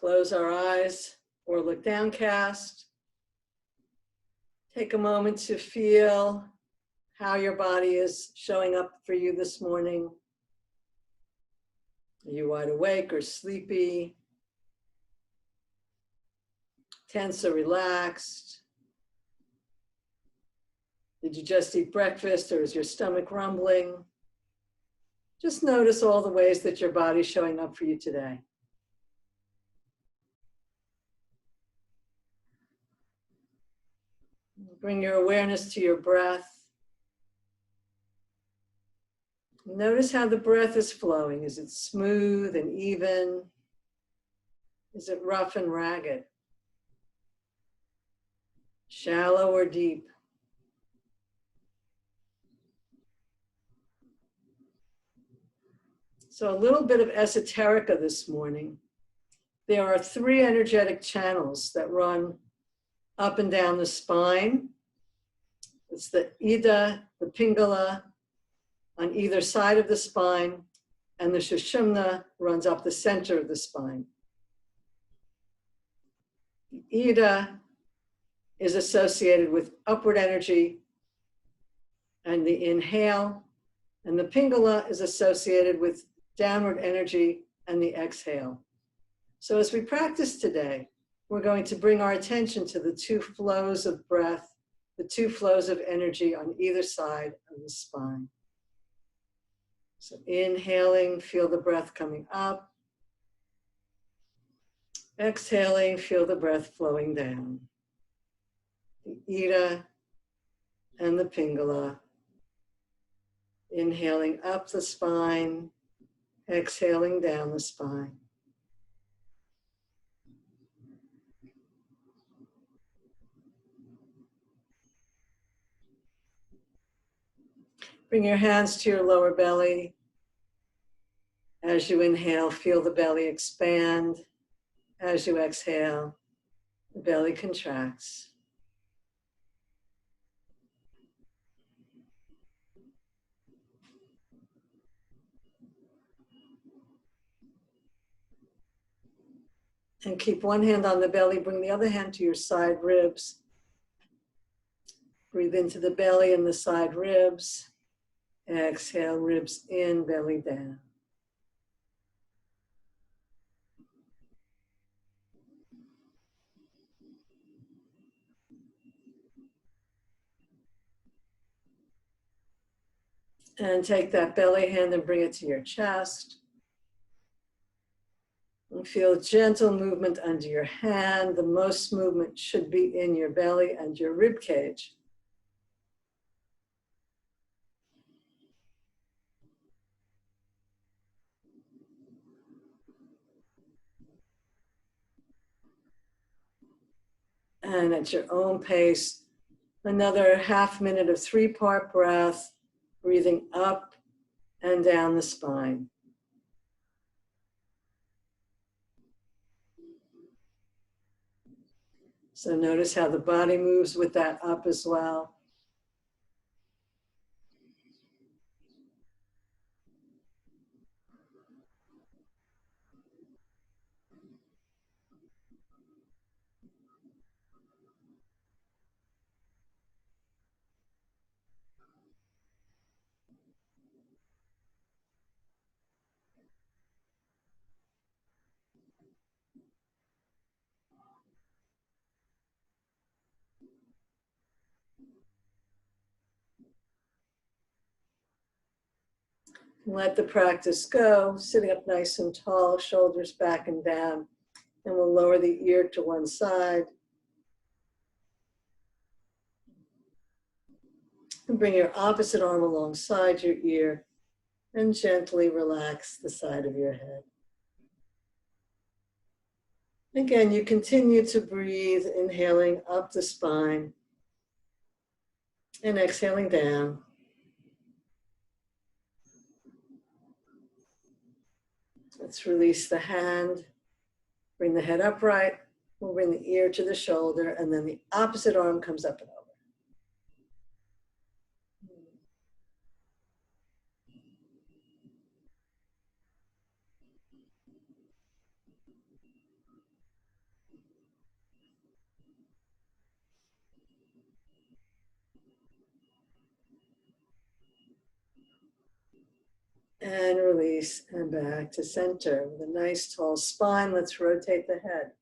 Close our eyes or look downcast. Take a moment to feel how your body is showing up for you this morning. Are you wide awake or sleepy? Tense or relaxed? Did you just eat breakfast or is your stomach rumbling? Just notice all the ways that your body's showing up for you today. Bring your awareness to your breath. Notice how the breath is flowing. Is it smooth and even? Is it rough and ragged? Shallow or deep? So a little bit of esoterica this morning. There are 3 energetic channels that run up and down the spine. It's the Ida, the Pingala on either side of the spine, and the Sushumna runs up the center of the spine. The Ida is associated with upward energy and the inhale, and the Pingala is associated with downward energy and the exhale. So as we practice today, we're going to bring our attention to the 2 flows of breath, the 2 flows of energy on either side of the spine. So inhaling, feel the breath coming up. Exhaling, feel the breath flowing down. The Ida and the Pingala. Inhaling up the spine, exhaling down the spine. Bring your hands to your lower belly. As you inhale, feel the belly expand. As you exhale, the belly contracts. And keep one hand on the belly, bring the other hand to your side ribs. Breathe into the belly and the side ribs. Exhale, ribs in, belly down. And take that belly hand and bring it to your chest. And feel gentle movement under your hand. The most movement should be in your belly and your rib cage. And at your own pace, another half minute of 3-part breath, breathing up and down the spine. So notice how the body moves with that up as well. Let the practice go, sitting up nice and tall, shoulders back and down. And we'll lower the ear to one side. And bring your opposite arm alongside your ear and gently relax the side of your head. Again, you continue to breathe, inhaling up the spine and exhaling down. Let's release the hand, bring the head upright, we'll bring the ear to the shoulder, and then the opposite arm comes up and over. And release and back to center. With a nice tall spine, let's rotate the head.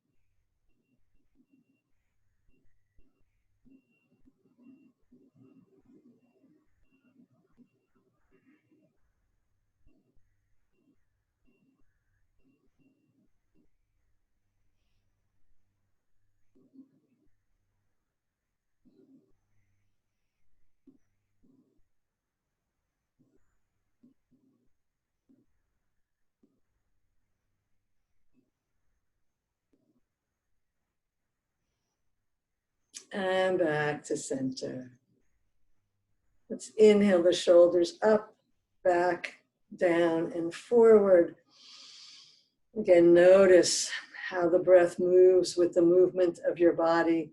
And back to center. Let's inhale the shoulders up, back, down, and forward. Again, notice how the breath moves with the movement of your body.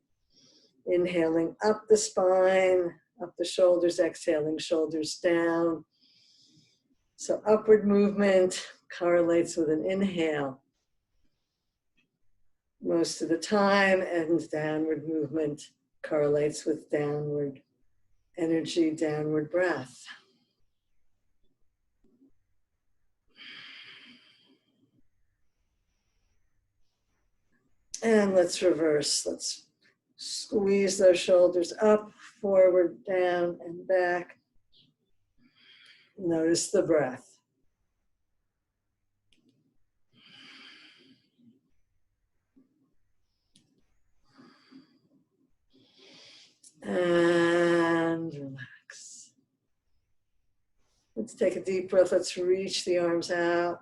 Inhaling up the spine, up the shoulders, exhaling shoulders down. So upward movement correlates with an inhale most of the time, and downward movement correlates with downward energy, downward breath. And let's reverse. Let's squeeze those shoulders up, forward, down, and back. Notice the breath. And relax. Let's take a deep breath. Let's reach the arms out.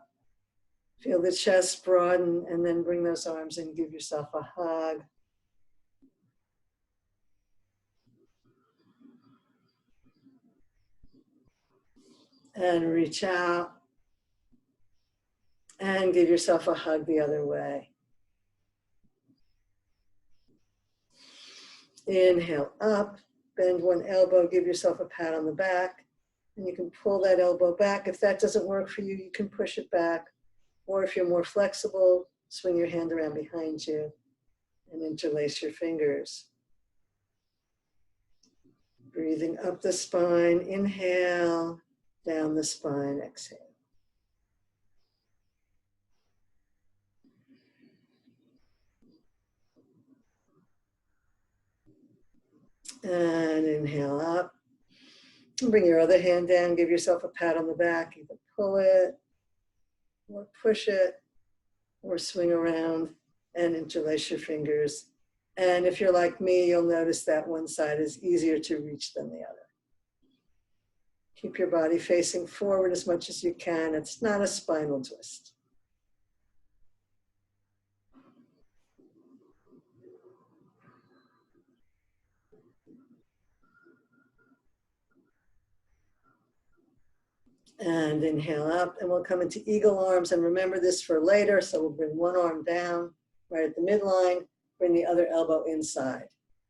Feel the chest broaden, and then bring those arms in. Give yourself a hug. And reach out. And give yourself a hug the other way. Inhale up. Bend one elbow. Give yourself a pat on the back. And you can pull that elbow back. If that doesn't work for you, you can push it back. Or if you're more flexible, swing your hand around behind you and interlace your fingers. Breathing up the spine, inhale, down the spine, exhale. And inhale up. And bring your other hand down, give yourself a pat on the back. Either pull it, or push it, or swing around and interlace your fingers. And if you're like me, you'll notice that one side is easier to reach than the other. Keep your body facing forward as much as you can. It's not a spinal twist. And inhale up, and we'll come into eagle arms. And remember this for later, so we'll bring one arm down right at the midline, bring the other elbow inside.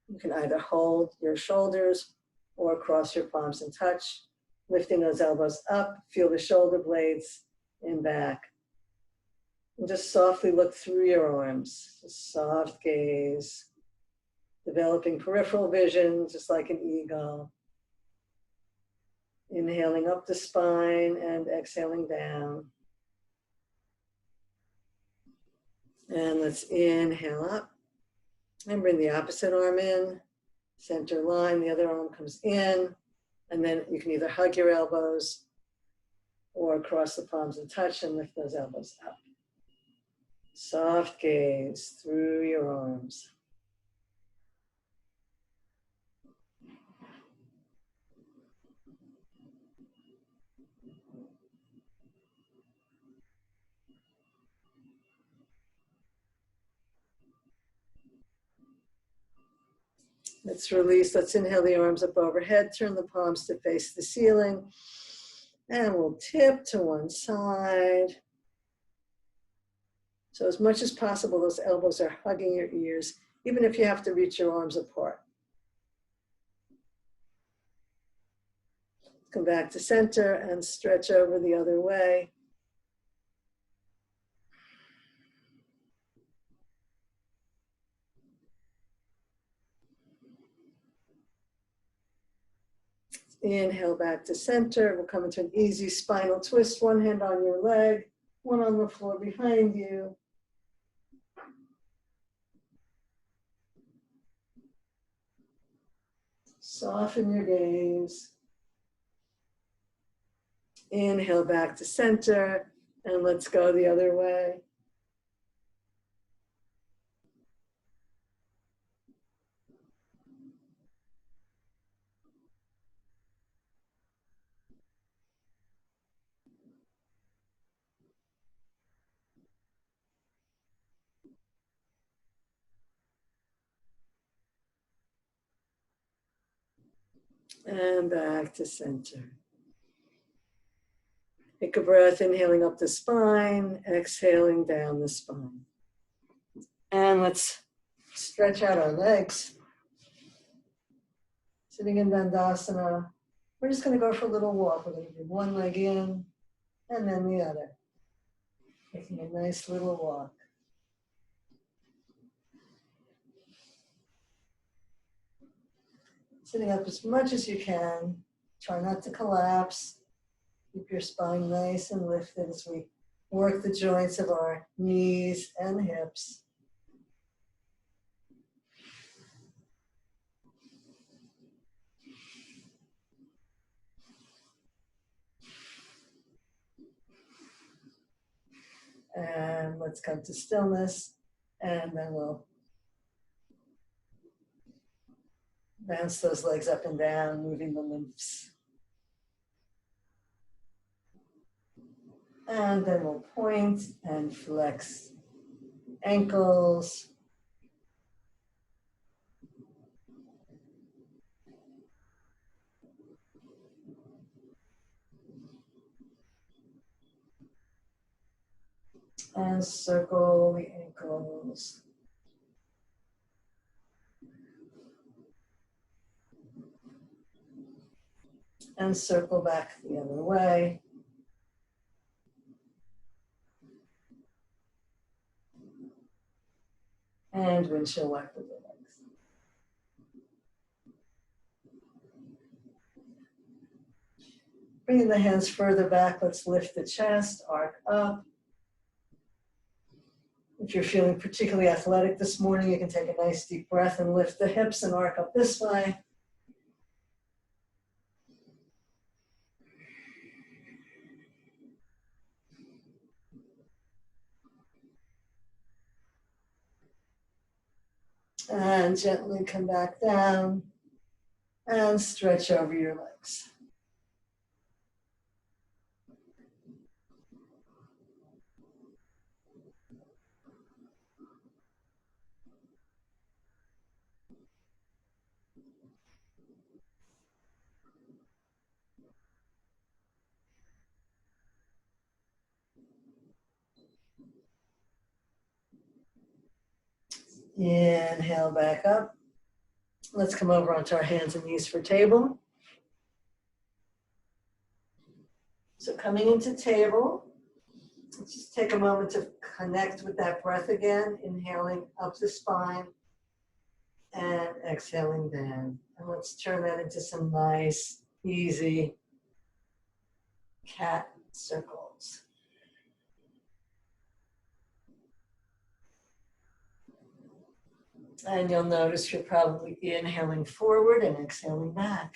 You can either hold your shoulders or cross your palms and touch, lifting those elbows up, feel the shoulder blades and back. And just softly look through your arms, just soft gaze, developing peripheral vision, just like an eagle. Inhaling up the spine and exhaling down. And let's inhale up and bring the opposite arm in, center line, the other arm comes in, and then you can either hug your elbows or cross the palms and touch and lift those elbows up. Soft gaze through your arms. Let's release, let's inhale the arms up overhead, turn the palms to face the ceiling, and we'll tip to one side. So as much as possible, those elbows are hugging your ears, even if you have to reach your arms apart. Come back to center and stretch over the other way. Inhale back to center. We'll come into an easy spinal twist. One hand on your leg, one on the floor behind you. Soften your gaze. Inhale back to center, and let's go the other way. And back to center. Take a breath, inhaling up the spine, exhaling down the spine. And let's stretch out our legs. Sitting in Dandasana, we're just going to go for a little walk. We're going to do one leg in and then the other. Taking a nice little walk. Sitting up as much as you can. Try not to collapse. Keep your spine nice and lifted as we work the joints of our knees and hips. And let's come to stillness, and then we'll bounce those legs up and down, moving the lymphs. And then we'll point and flex ankles. And circle the ankles. And circle back the other way. And windshield wiper the legs. Bringing the hands further back, let's lift the chest, arc up. If you're feeling particularly athletic this morning, you can take a nice deep breath and lift the hips and arc up this way. And gently come back down and stretch over your legs. Inhale back up. Let's come over onto our hands and knees for table. So coming into table, let's just take a moment to connect with that breath again, inhaling up the spine and exhaling down. And let's turn that into some nice, easy cat circles. And you'll notice you're probably inhaling forward and exhaling back.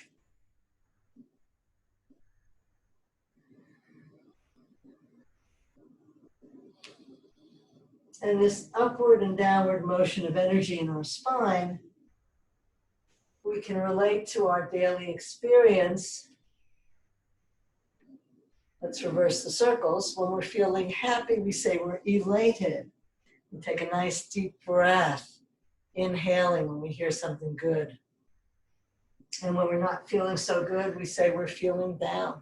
And this upward and downward motion of energy in our spine, we can relate to our daily experience. Let's reverse the circles. When we're feeling happy, we say we're elated. We take a nice deep breath, inhaling when we hear something good. And when we're not feeling so good, we say we're feeling down.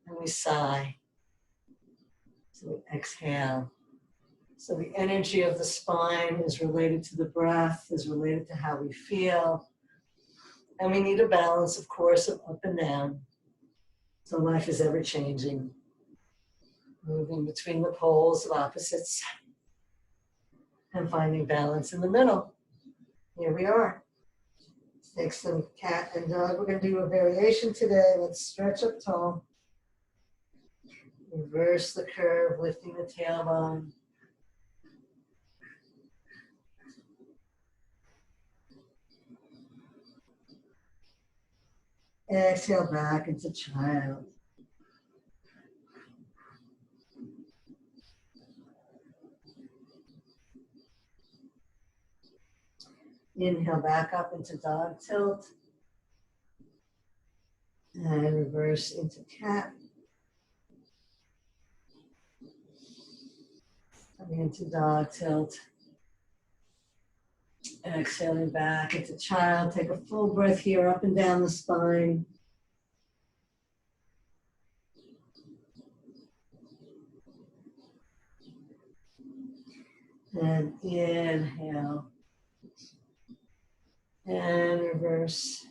And we sigh. So we exhale. So the energy of the spine is related to the breath, is related to how we feel. And we need a balance, of course, of up and down. So life is ever changing, moving between the poles of opposites and finding balance in the middle. Here we are. Take some cat and dog. We're going to do a variation today. Let's stretch up tall. Reverse the curve, lifting the tailbone. Exhale back into child. Inhale back up into dog tilt. And reverse into cat. Coming into dog tilt. Exhaling back into child. Take a full breath here, up and down the spine. And inhale. And reverse.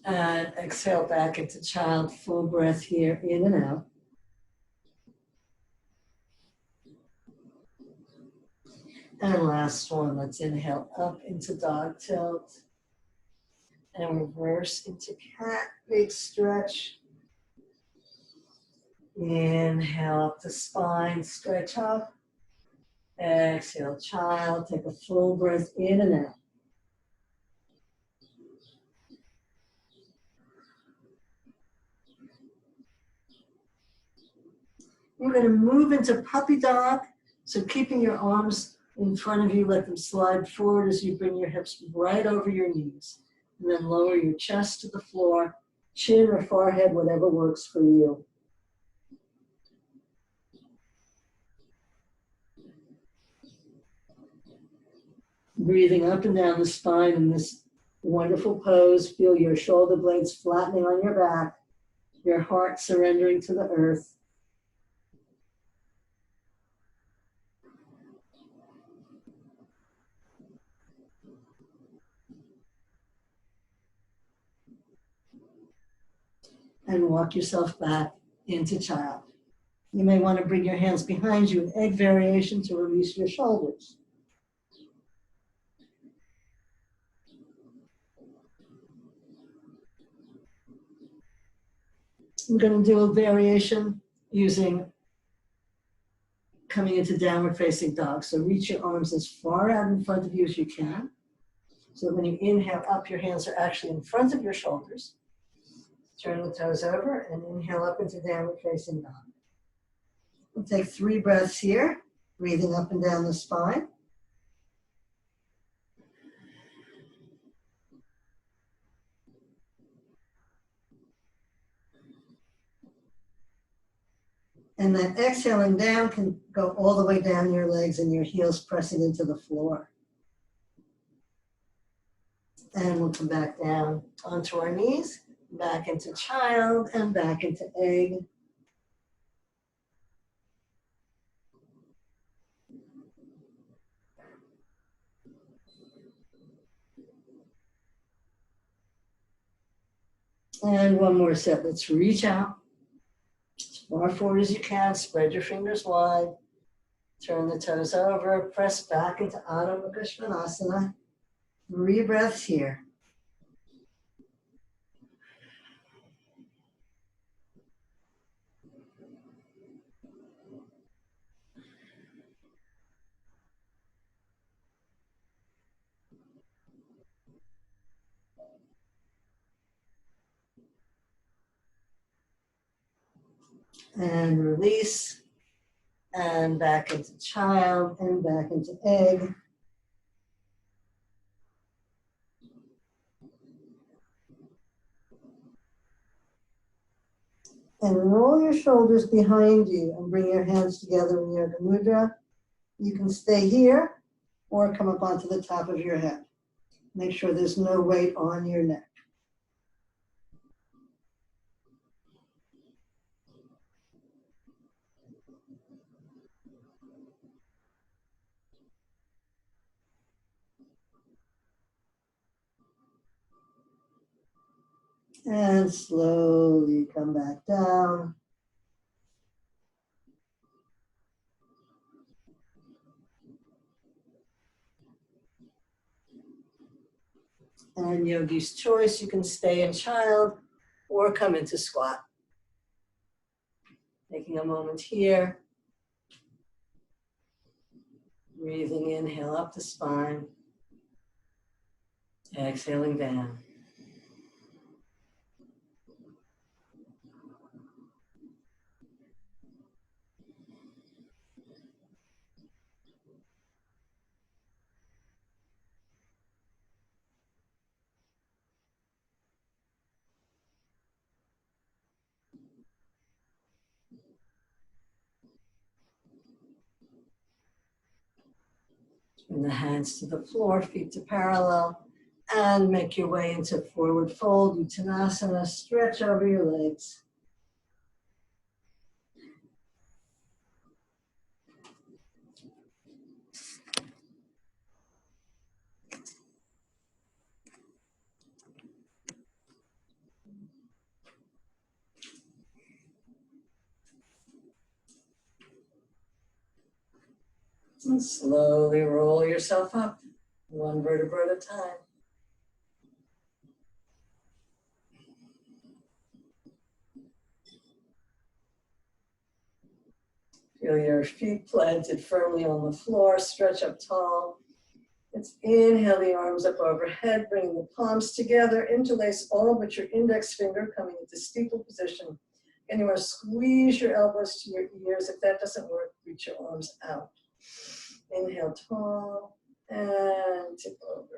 And exhale back into child. Full breath here, in and out. And last one, let's inhale up into dog tilt. And reverse into cat, big stretch. Inhale up the spine, stretch up. Exhale, child. Take a full breath in and out. We're going to move into puppy dog. So keeping your arms in front of you, let them slide forward as you bring your hips right over your knees. And then lower your chest to the floor, chin or forehead, whatever works for you. Breathing up and down the spine in this wonderful pose. Feel your shoulder blades flattening on your back, your heart surrendering to the earth. And walk yourself back into child. You may want to bring your hands behind you in egg variation to release your shoulders. I'm going to do a variation using coming into downward facing dog. So reach your arms as far out in front of you as you can. So that when you inhale up, your hands are actually in front of your shoulders. Turn the toes over and inhale up into downward facing dog. We'll take 3 breaths here, breathing up and down the spine. And then exhaling down can go all the way down your legs and your heels pressing into the floor. And we'll come back down onto our knees, back into child and back into egg. And one more set. Let's reach out as far forward as you can. Spread your fingers wide. Turn the toes over. Press back into Adho Mukha Svanasana. 3 breaths here. And release. And back into child and back into egg. And roll your shoulders behind you and bring your hands together in Yoga Mudra. You can stay here or come up onto the top of your head. Make sure there's no weight on your neck. And slowly come back down. And yogi's choice, you can stay in child or come into squat. Taking a moment here. Breathing, inhale up the spine. Exhaling down. Bring the hands to the floor, feet to parallel, and make your way into forward fold, Uttanasana. Stretch over your legs. And slowly roll yourself up, one vertebra at a time. Feel your feet planted firmly on the floor, stretch up tall. Let's inhale the arms up overhead, bring the palms together, interlace all but your index finger, coming into steeple position. And you want to squeeze your elbows to your ears. If that doesn't work, reach your arms out. Inhale tall and tip over.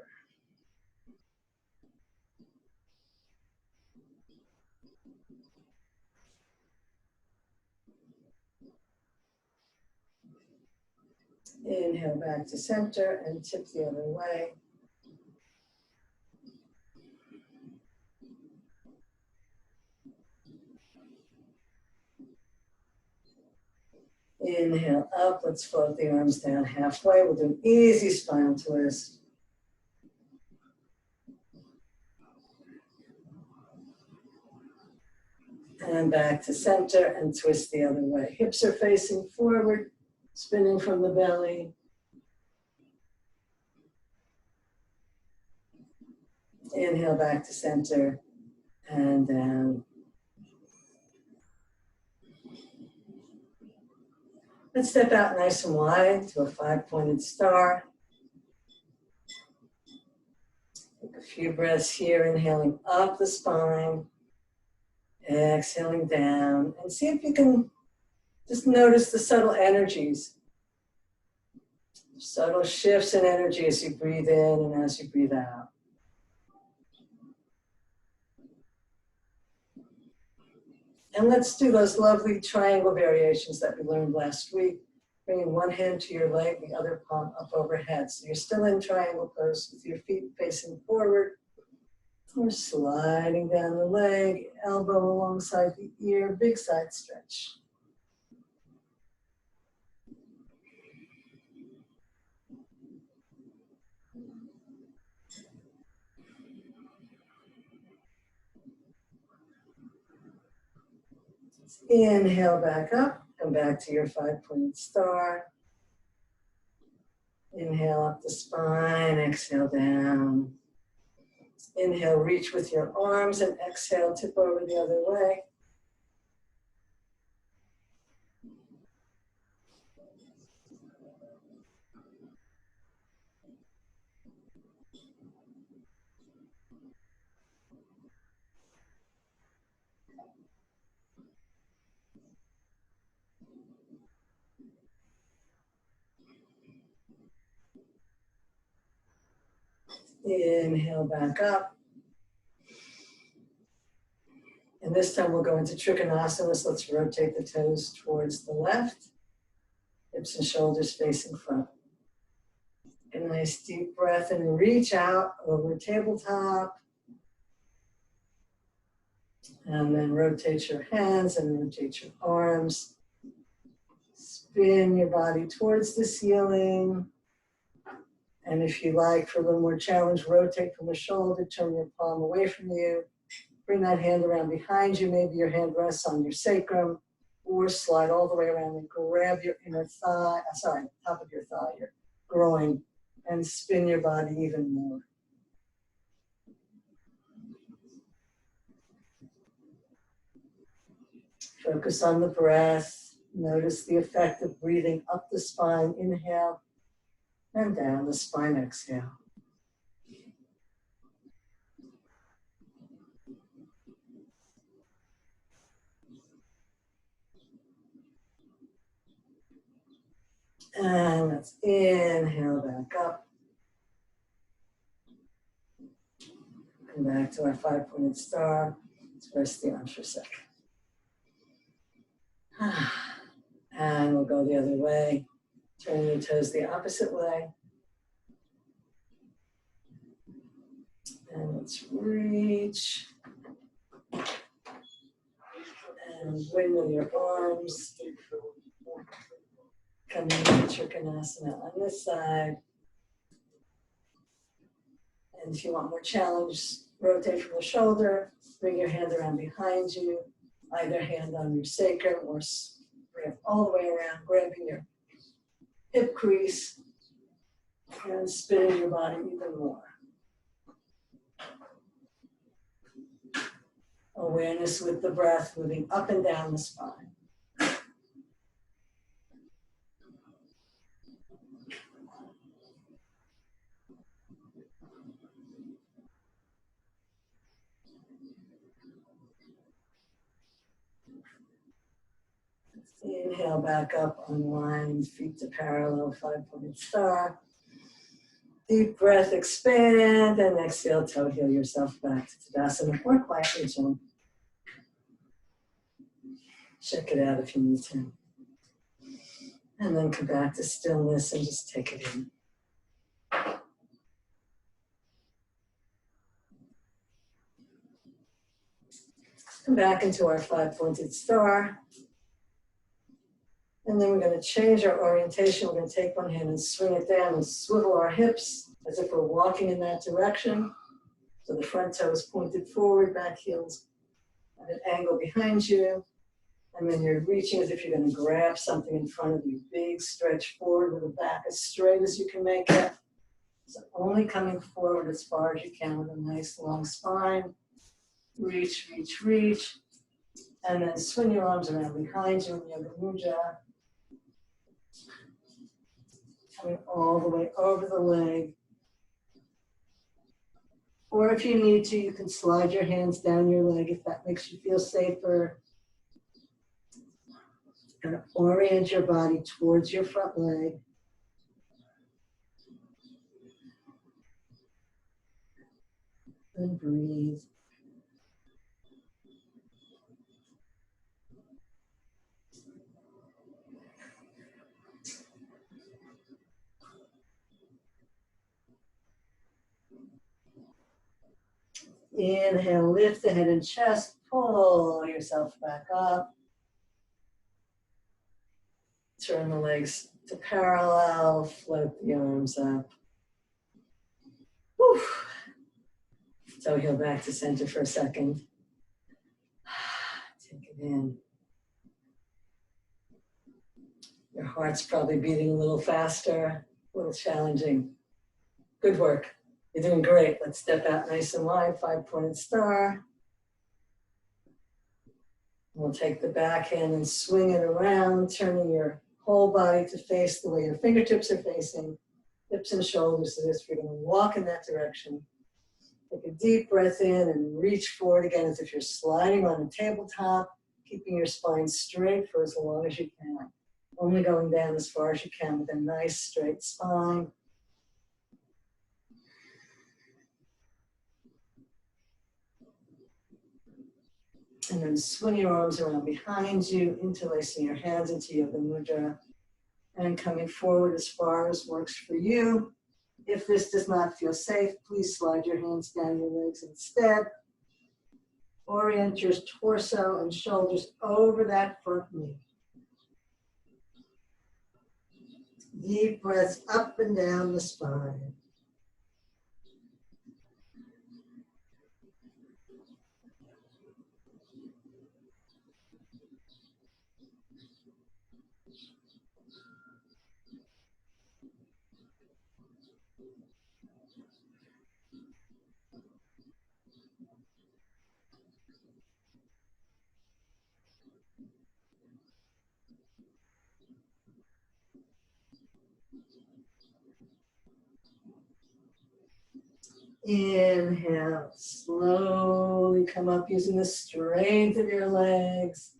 Inhale back to center and tip the other way. Inhale up, let's float the arms down halfway. We'll do an easy spinal twist. And back to center and twist the other way. Hips are facing forward, spinning from the belly. Inhale back to center and down. Let's step out nice and wide to a 5-pointed star. Take a few breaths here, inhaling up the spine, exhaling down, and see if you can just notice the subtle energies. Subtle shifts in energy as you breathe in and as you breathe out. And let's do those lovely triangle variations that we learned last week. Bringing one hand to your leg, the other palm up overhead. So you're still in triangle pose with your feet facing forward. Or sliding down the leg, elbow alongside the ear, big side stretch. Inhale back up, come back to your 5-pointed star. Inhale up the spine, exhale down. Inhale, reach with your arms, and exhale, tip over the other way. Inhale back up. And this time we'll go into Trikonasana. So let's rotate the toes towards the left. Hips and shoulders facing front. A nice deep breath and reach out over tabletop. And then rotate your hands and rotate your arms. Spin your body towards the ceiling. And if you like, for a little more challenge, rotate from the shoulder, turn your palm away from you. Bring that hand around behind you. Maybe your hand rests on your sacrum, or slide all the way around and grab your inner thigh, top of your thigh, your groin, and spin your body even more. Focus on the breath. Notice the effect of breathing up the spine, inhale, and down the spine, exhale. And let's inhale back up. Come back to our 5-pointed star. Let's rest the arms for a second. And we'll go the other way. Turn your toes the opposite way. And let's reach. And wiggle your arms. Come into Trikonasana on this side. And if you want more challenge, rotate from the shoulder. Bring your hand around behind you. Either hand on your sacrum or bring it all the way around, grabbing your hip crease and spinning your body even more. Awareness with the breath, moving up and down the spine. Inhale back up, unwind, feet to parallel, 5-pointed star. Deep breath, expand, and exhale, toe heel yourself back to Tadasana or quietly jump. Check it out if you need to. And then come back to stillness and just take it in. Come back into our 5-pointed star. And then we're going to change our orientation. We're going to take one hand and swing it down and swivel our hips as if we're walking in that direction. So the front toe is pointed forward, back heels at an angle behind you. And then you're reaching as if you're going to grab something in front of you. Big stretch forward with the back as straight as you can make it. So only coming forward as far as you can with a nice long spine. Reach, reach, reach. And then swing your arms around behind you in Yoga Mudra. Coming all the way over the leg. Or if you need to, you can slide your hands down your leg if that makes you feel safer. And orient your body towards your front leg. And breathe. Inhale, lift the head and chest, pull yourself back up. Turn the legs to parallel, float the arms up. Whew. Toe heel back to center for a second. Take it in. Your heart's probably beating a little faster, a little challenging. Good work. You're doing great. Let's step out nice and wide, 5-pointed star. We'll take the back hand and swing it around, turning your whole body to face the way your fingertips are facing, hips and shoulders, so this you're going to walk in that direction. Take a deep breath in and reach forward again as if you're sliding on a tabletop, keeping your spine straight for as long as you can. Only going down as far as you can with a nice straight spine. And then swing your arms around behind you, interlacing your hands into Yoga Mudra, and coming forward as far as works for you. If this does not feel safe, please slide your hands down your legs instead. Orient your torso and shoulders over that front knee. Deep breaths up and down the spine. Inhale, slowly come up using the strength of your legs.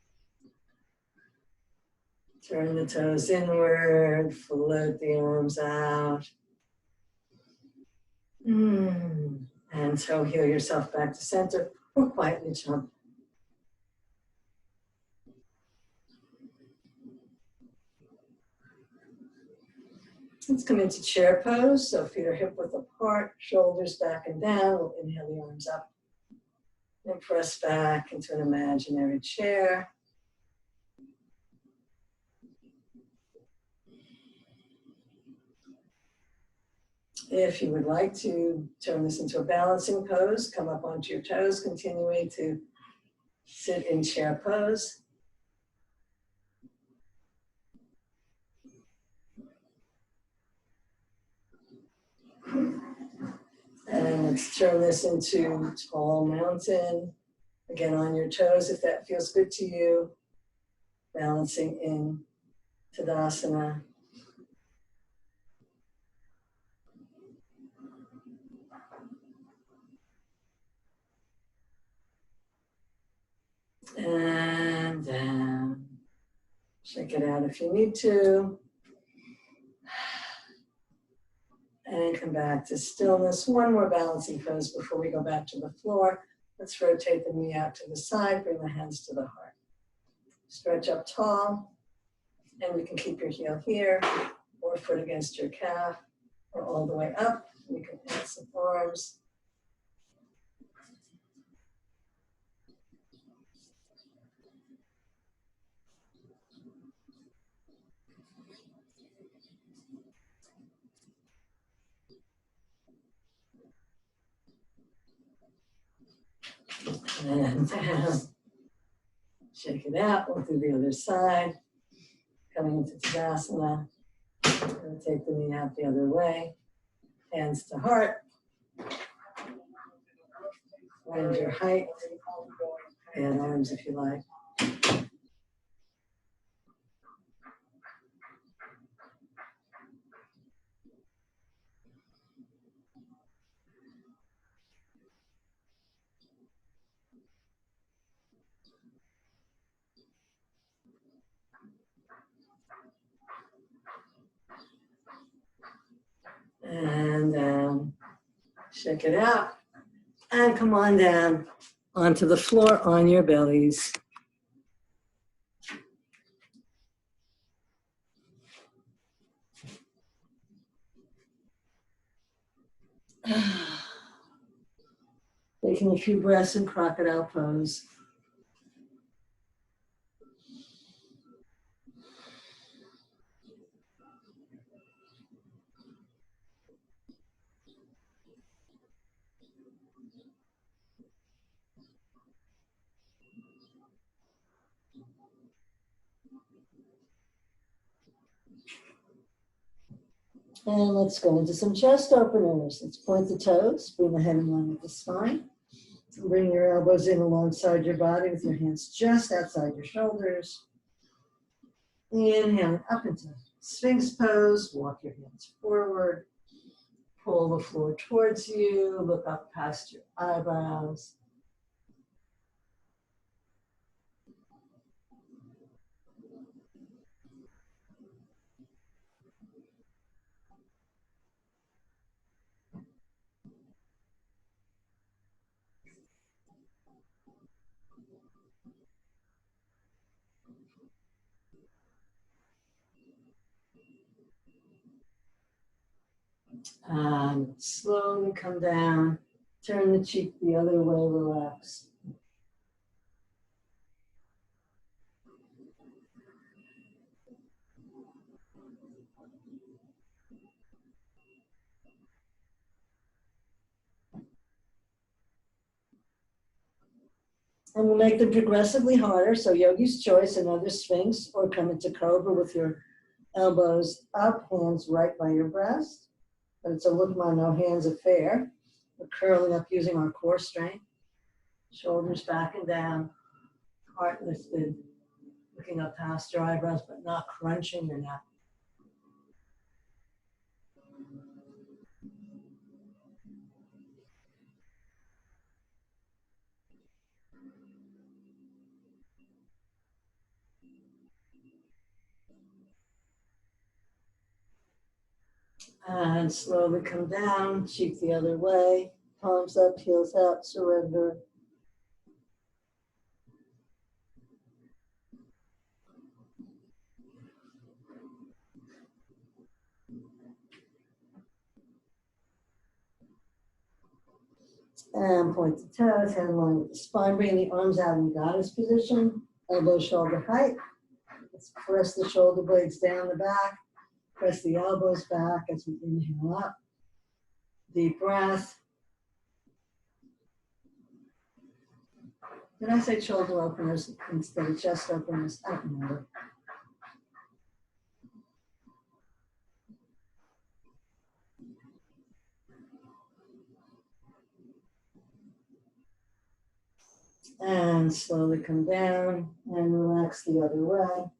Turn the toes inward, float the arms out. And toe heel yourself back to center or quietly jump. Let's come into chair pose. So feet are hip width apart, shoulders back and down. We'll inhale the arms up and press back into an imaginary chair. If you would like to turn this into a balancing pose, come up onto your toes, continuing to sit in chair pose. And let's turn this into tall mountain. Again, on your toes, if that feels good to you. Balancing in Tadasana. And down. Shake it out if you need to. And come back to stillness. One more balancing pose before we go back to the floor. Let's rotate the knee out to the side, bring the hands to the heart. Stretch up tall, and you can keep your heel here, or foot against your calf, or all the way up. You can add some arms. And down. Shake it out. We'll do the other side. Coming into Tadasana. And take the knee out the other way. Hands to heart. Find your height. Add arms if you like. And down. Shake it out. And come on down onto the floor on your bellies. Taking a few breaths in crocodile pose. And let's go into some chest openers. Let's point the toes, bring the head in line with the spine. Bring your elbows in alongside your body with your hands just outside your shoulders. Inhale up into Sphinx pose. Walk your hands forward. Pull the floor towards you. Look up past your eyebrows. And slowly come down. Turn the cheek the other way, relax. And we'll make them progressively harder. So yogi's choice, another Sphinx, or come into Cobra with your elbows up, hands right by your breast. But it's a look my no hands affair. We're curling up using our core strength. Shoulders back and down, heart lifted, looking up past your eyebrows, but not crunching your neck. And slowly come down, cheek the other way, palms up, heels out, surrender. And point the toes, hand line with the spine, bring the arms out in goddess position, elbow shoulder height. Let's press the shoulder blades down the back, press the elbows back as we inhale up. Deep breath. Did I say shoulder openers instead of chest openers? I don't remember. And slowly come down and relax the other way.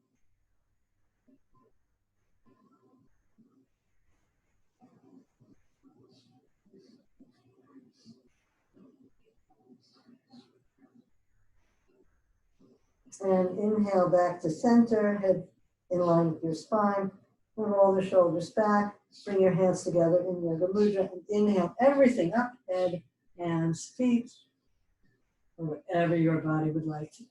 And inhale back to center, head in line with your spine. Roll the shoulders back. Bring your hands together in Yoga Mudra and inhale everything up, head, hands, feet, or whatever your body would like today.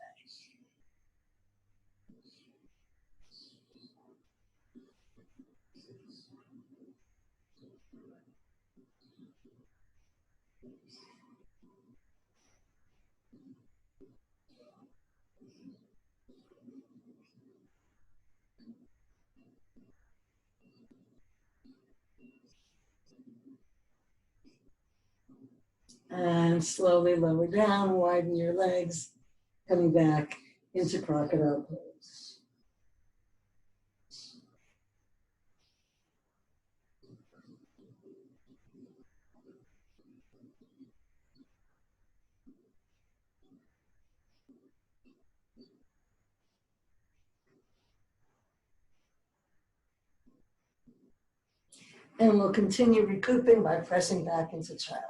And slowly lower down, widen your legs, coming back into crocodile pose. And we'll continue recouping by pressing back into child.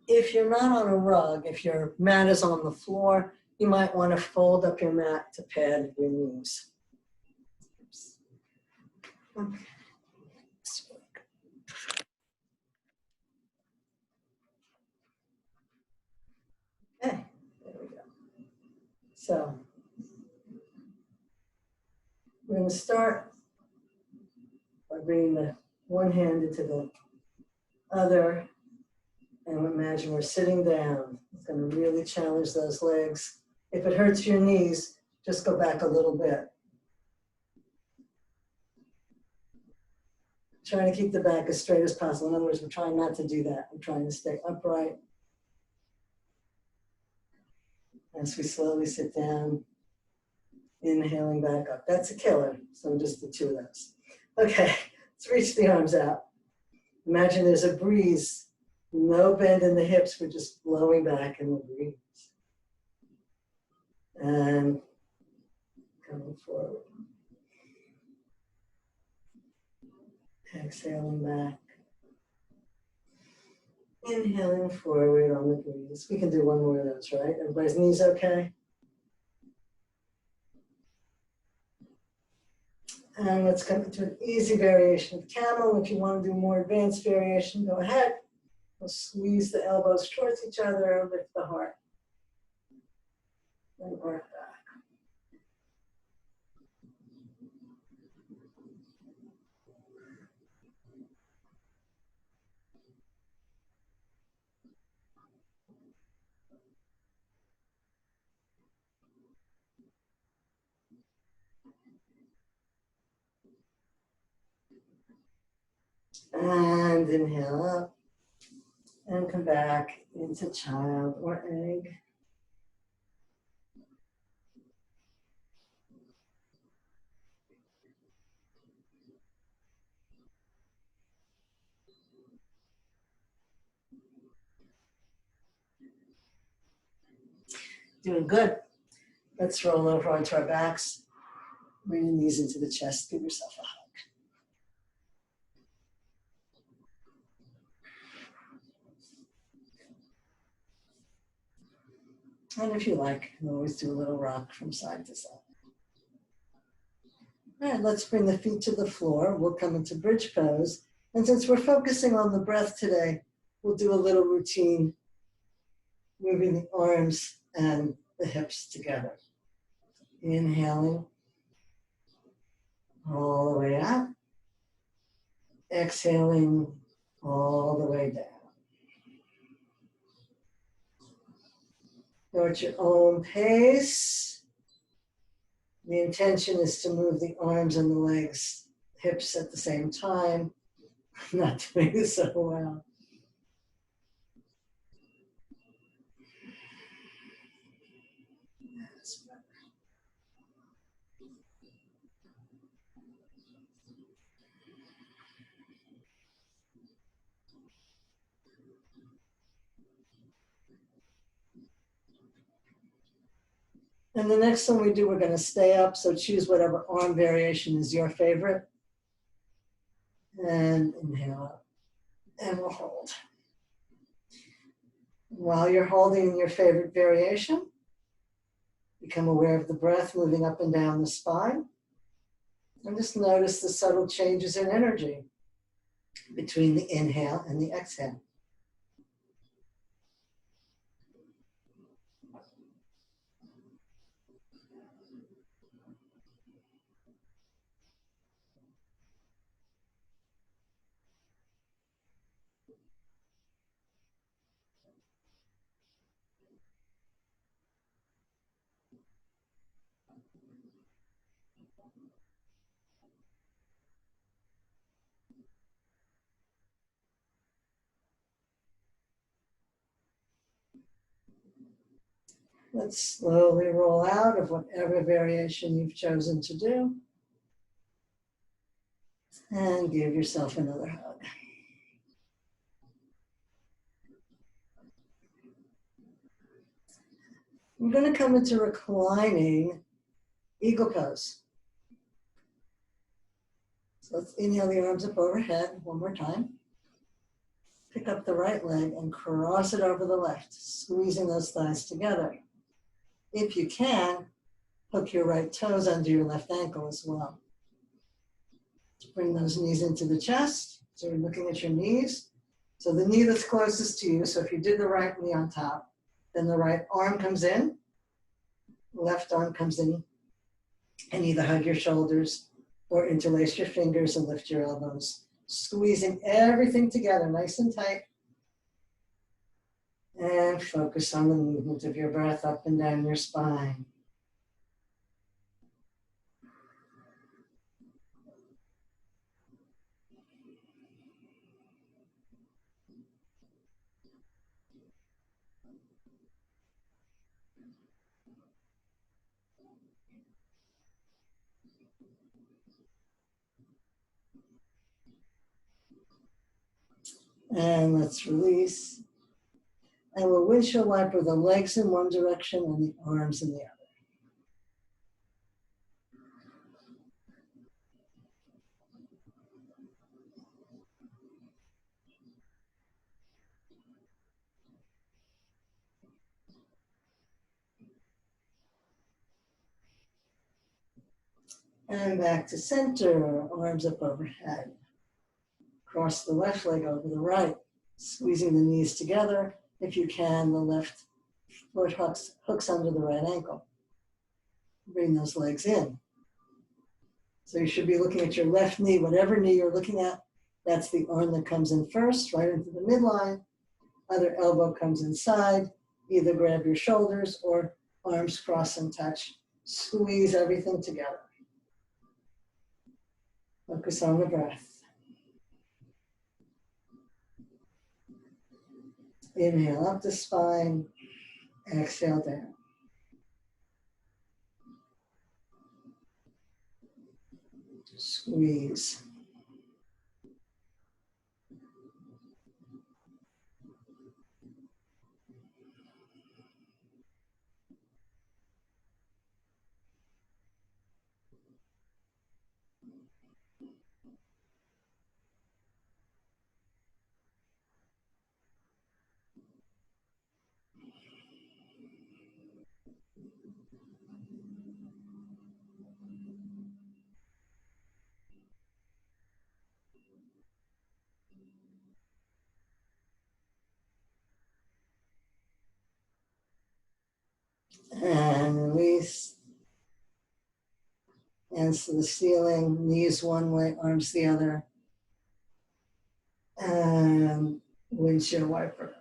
If you're not on a rug, if your mat is on the floor, you might want to fold up your mat to pad your knees. Okay. Okay, there we go. So we're going to start by bringing the one hand into the other, and imagine we're sitting down. It's going to really challenge those legs. If it hurts your knees, just go back a little bit. Trying to keep the back as straight as possible. In other words, we're trying not to do that. We're trying to stay upright as we slowly sit down, inhaling back up. That's a killer, so just the two of those. Okay, let's reach the arms out. Imagine there's a breeze, no bend in the hips, we're just blowing back in the breeze. And coming forward. Exhaling back. Inhaling forward on the breeze. We can do one more of those, right? Everybody's knees okay? And let's come into an easy variation of camel. If you want to do more advanced variation, go ahead. We'll squeeze the elbows towards each other, lift the heart. And arc back. And inhale up. And come back into child or egg. Doing good. Let's roll over onto our backs. Bring your knees into the chest. Give yourself a hug. And if you like, you can always do a little rock from side to side. All right, let's bring the feet to the floor. We'll come into bridge pose. And since we're focusing on the breath today, we'll do a little routine, moving the arms and the hips together. Inhaling all the way up. Exhaling all the way down. Go at your own pace. The intention is to move the arms and the legs, hips at the same time. I'm not doing this so well. That's better. And the next one we do, we're going to stay up. So choose whatever arm variation is your favorite. And inhale up. And we'll hold. While you're holding your favorite variation, become aware of the breath moving up and down the spine. And just notice the subtle changes in energy between the inhale and the exhale. Let's slowly roll out of whatever variation you've chosen to do. And give yourself another hug. We're going to come into reclining eagle pose. So let's inhale the arms up overhead one more time. Pick up the right leg and cross it over the left, squeezing those thighs together. If you can, hook your right toes under your left ankle as well. Bring those knees into the chest. So you're looking at your knees. So the knee that's closest to you, so if you did the right knee on top, then the right arm comes in, left arm comes in, and either hug your shoulders or interlace your fingers and lift your elbows, squeezing everything together nice and tight. And focus on the movement of your breath up and down your spine. And let's release. And we'll windshield wiper the legs in one direction and the arms in the other. And back to center, arms up overhead. Cross the left leg over the right, squeezing the knees together. If you can, the left foot hooks under the right ankle. Bring those legs in. So you should be looking at your left knee, whatever knee you're looking at, that's the arm that comes in first, right into the midline. Other elbow comes inside. Either grab your shoulders or arms cross and touch. Squeeze everything together. Focus on the breath. Inhale up the spine, exhale down. Squeeze. And release. Hands to the ceiling, knees one way, arms the other. And windshield wiper.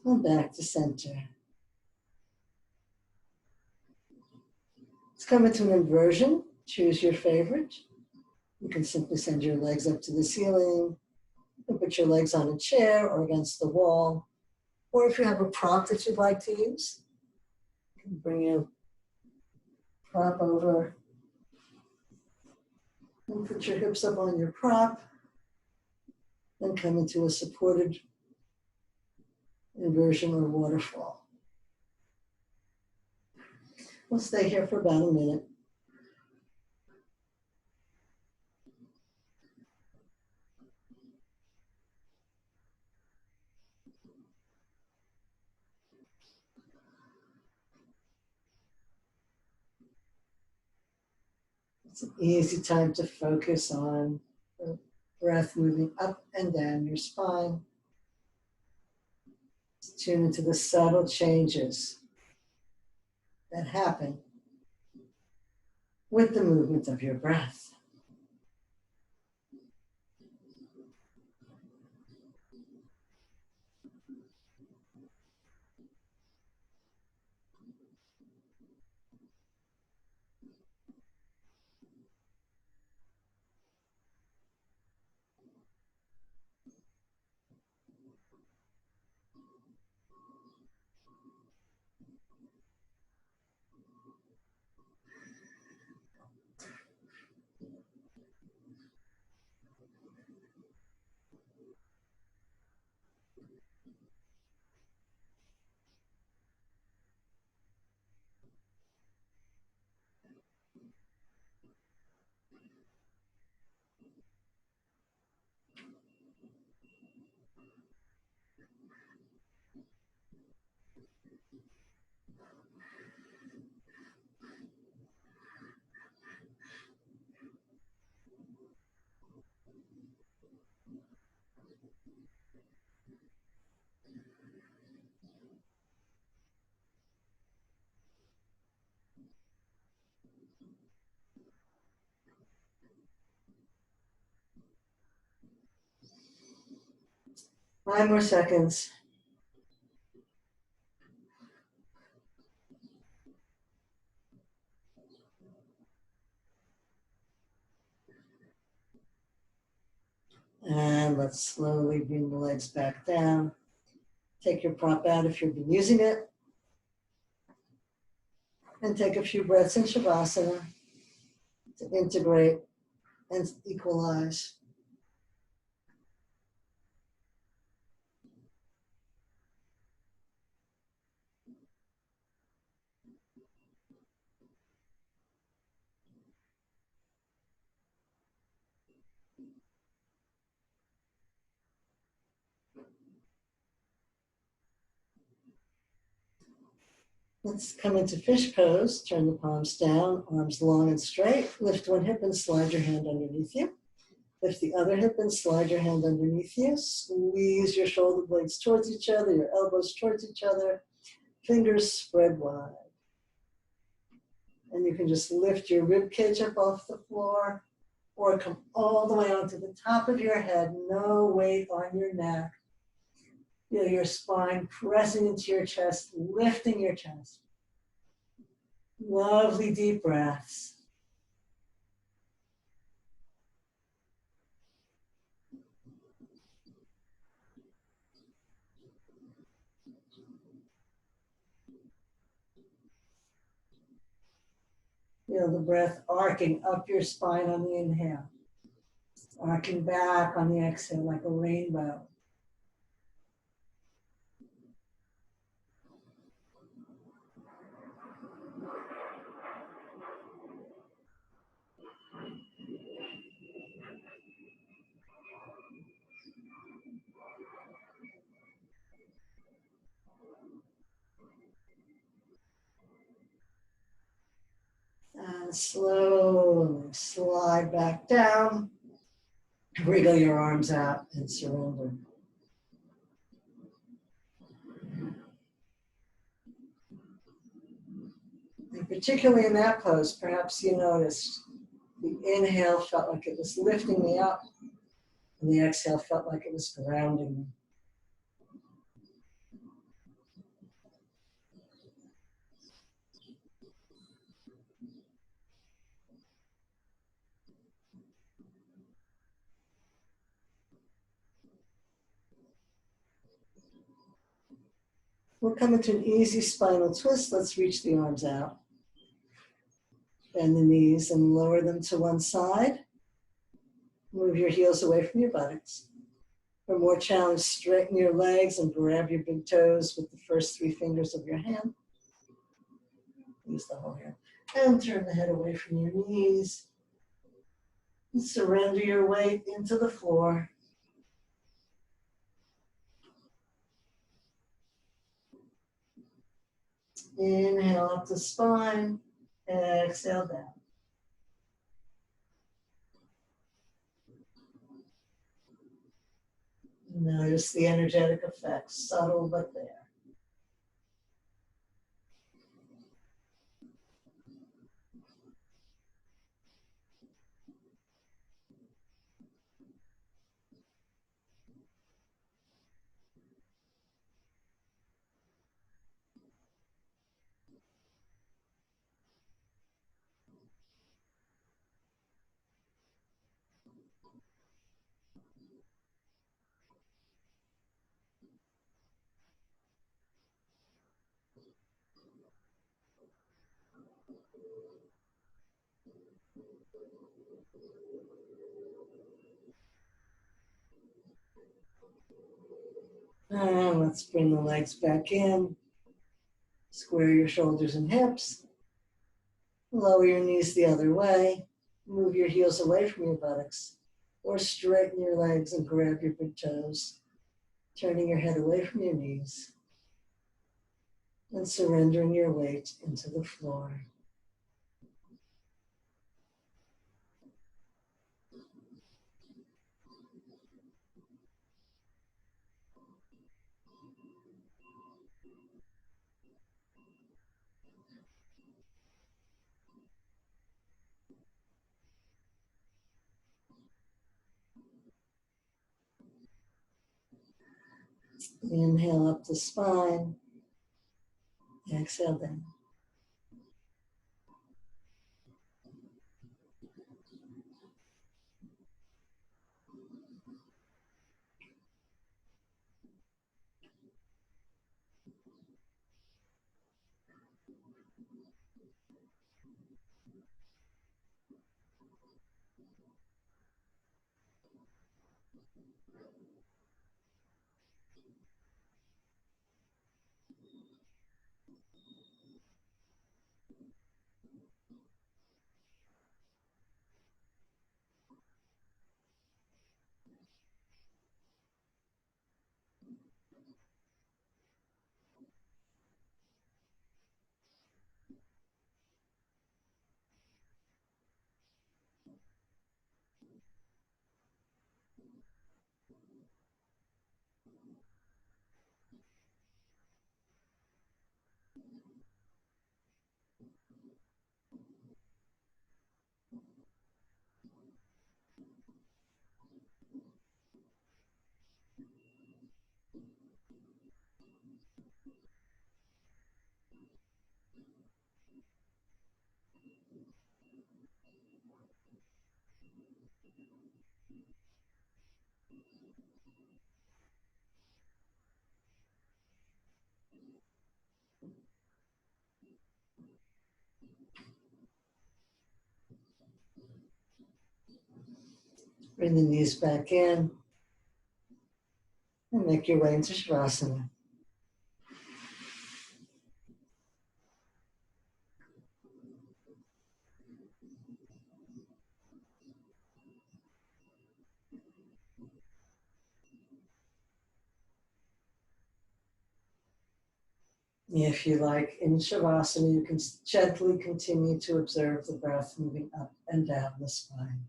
And back to center. Let's come into an inversion. Choose your favorite. You can simply send your legs up to the ceiling. You can put your legs on a chair or against the wall. Or if you have a prop that you'd like to use, you can bring your prop over and put your hips up on your prop. Then come into a supported inversion or waterfall. We'll stay here for about a minute. It's an easy time to focus on the breath moving up and down your spine. Tune into the subtle changes that happen with the movement of your breath. Five more seconds. And let's slowly bring the legs back down. Take your prop out if you've been using it. And take a few breaths in Shavasana to integrate and equalize. Let's come into fish pose. Turn the palms down, arms long and straight. Lift one hip and slide your hand underneath you. Lift the other hip and slide your hand underneath you. Squeeze your shoulder blades towards each other, your elbows towards each other. Fingers spread wide. And you can just lift your rib cage up off the floor or come all the way onto the top of your head. No weight on your neck. Feel your spine pressing into your chest, lifting your chest. Lovely deep breaths. Feel the breath arcing up your spine on the inhale, arcing back on the exhale like a rainbow. And slowly slide back down. Wriggle your arms out and surrender. And particularly in that pose, perhaps you noticed the inhale felt like it was lifting me up, and the exhale felt like it was grounding me. We're coming to an easy spinal twist. Let's reach the arms out. Bend the knees and lower them to one side. Move your heels away from your buttocks. For more challenge, straighten your legs and grab your big toes with the first 3 fingers of your hand. Use the whole hand. And turn the head away from your knees. And surrender your weight into the floor. Inhale up the spine. Exhale down. Notice the energetic effects, subtle but there. And let's bring the legs back in. Square your shoulders and hips. Lower your knees the other way. Move your heels away from your buttocks. Or straighten your legs and grab your big toes. Turning your head away from your knees. And surrendering your weight into the floor. Inhale up the spine. Exhale down. Bring the knees back in. And make your way into Shavasana. If you like, in Shavasana, you can gently continue to observe the breath moving up and down the spine.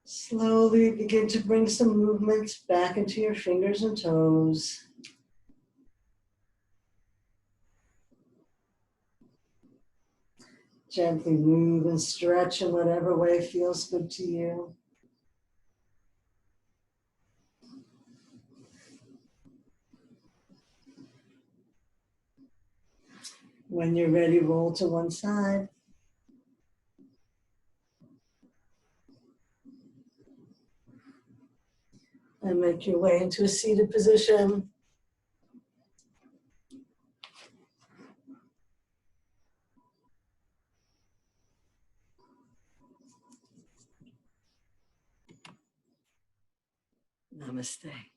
Slowly begin to bring some movement back into your fingers and toes. Gently move and stretch in whatever way feels good to you. When you're ready, roll to one side. And make your way into a seated position. Namaste.